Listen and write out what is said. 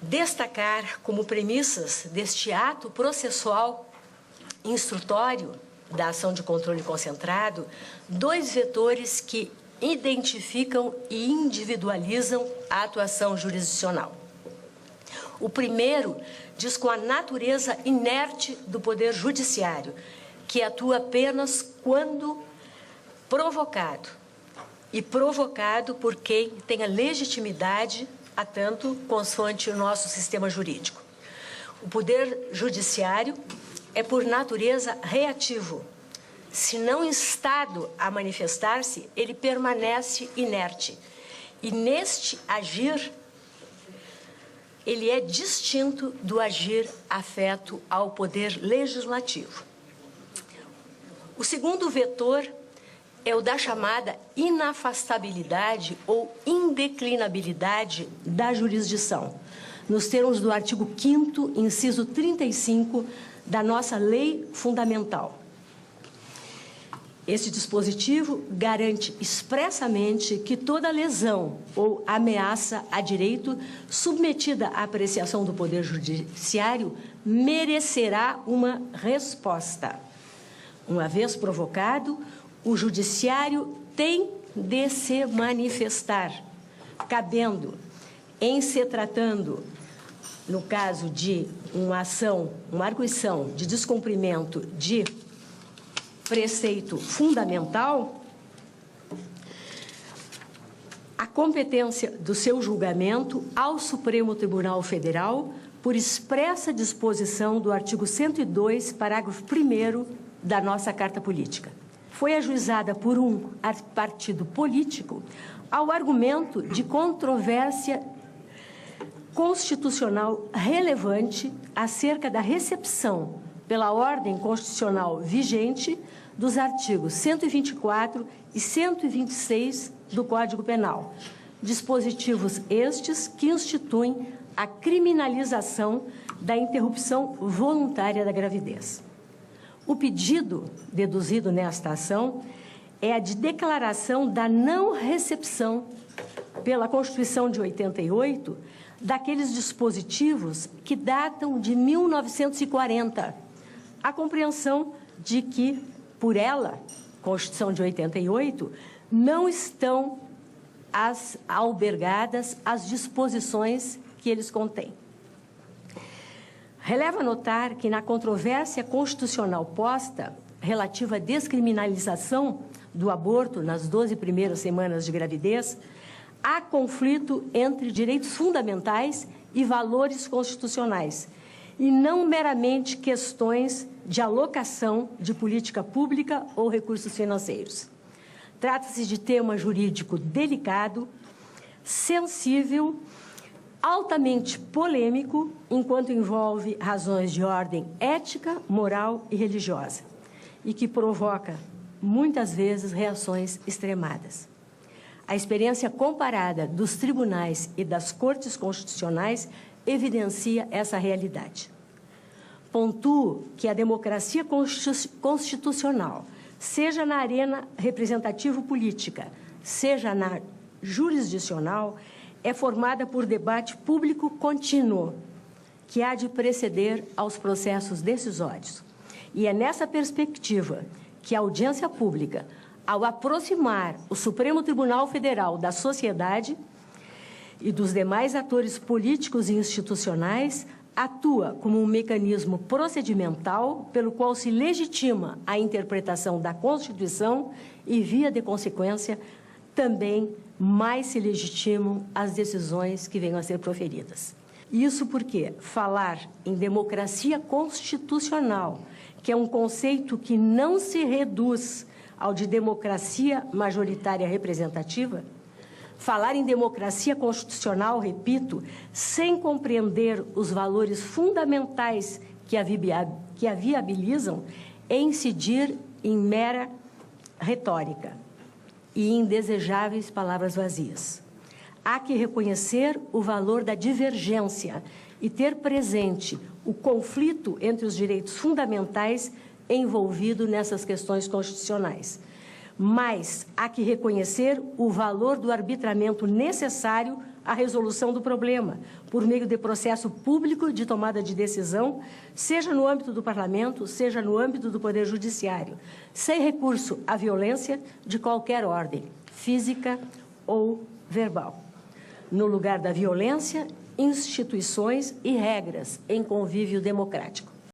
destacar como premissas deste ato processual instrutório da ação de controle concentrado dois vetores que identificam e individualizam a atuação jurisdicional. O primeiro diz com a natureza inerte do poder judiciário, que atua apenas quando provocado, e provocado por quem tenha legitimidade a tanto consoante o nosso sistema jurídico. O poder judiciário é, por natureza, reativo. Se não instado a manifestar-se, ele permanece inerte. E neste agir, ele é distinto do agir afeto ao poder legislativo. O segundo vetor é o da chamada inafastabilidade ou indeclinabilidade da jurisdição, nos termos do artigo 5º, inciso 35 da nossa lei fundamental. Este dispositivo garante expressamente que toda lesão ou ameaça a direito submetida à apreciação do Poder Judiciário merecerá uma resposta. Uma vez provocado, o Judiciário tem de se manifestar, cabendo, em se tratando, no caso de uma ação, uma arguição de descumprimento de preceito fundamental, a competência do seu julgamento ao Supremo Tribunal Federal por expressa disposição do artigo 102, parágrafo 1º da nossa Carta Política. Foi ajuizada por um partido político ao argumento de controvérsia constitucional relevante acerca da recepção pela ordem constitucional vigente dos artigos 124 e 126 do Código Penal, dispositivos estes que instituem a criminalização da interrupção voluntária da gravidez. O pedido deduzido nesta ação é a de declaração da não recepção pela Constituição de 88 daqueles dispositivos que datam de 1940. A compreensão de que, por ela, Constituição de 88, não estão albergadas as disposições que eles contêm. Releva notar que na controvérsia constitucional posta relativa à descriminalização do aborto nas 12 primeiras semanas de gravidez, há conflito entre direitos fundamentais e valores constitucionais, e não meramente questões de alocação de política pública ou recursos financeiros. Trata-se de tema jurídico delicado, sensível, altamente polêmico, enquanto envolve razões de ordem ética, moral e religiosa, e que provoca, muitas vezes, reações extremadas. A experiência comparada dos tribunais e das cortes constitucionais evidencia essa realidade. Pontuo que a democracia constitucional, seja na arena representativo-política, seja na jurisdicional, é formada por debate público contínuo, que há de preceder aos processos decisórios. E é nessa perspectiva que a audiência pública, ao aproximar o Supremo Tribunal Federal da sociedade e dos demais atores políticos e institucionais, atua como um mecanismo procedimental pelo qual se legitima a interpretação da Constituição e, via de consequência, também mais se legitimam as decisões que venham a ser proferidas. Isso porque falar em democracia constitucional, que é um conceito que não se reduz ao de democracia majoritária representativa, falar em democracia constitucional, repito, sem compreender os valores fundamentais que a viabilizam, é incidir em mera retórica e indesejáveis palavras vazias. Há que reconhecer o valor da divergência e ter presente o conflito entre os direitos fundamentais envolvido nessas questões constitucionais. Mas há que reconhecer o valor do arbitramento necessário a resolução do problema, por meio de processo público de tomada de decisão, seja no âmbito do Parlamento, seja no âmbito do Poder Judiciário, sem recurso à violência de qualquer ordem, física ou verbal. No lugar da violência, instituições e regras em convívio democrático.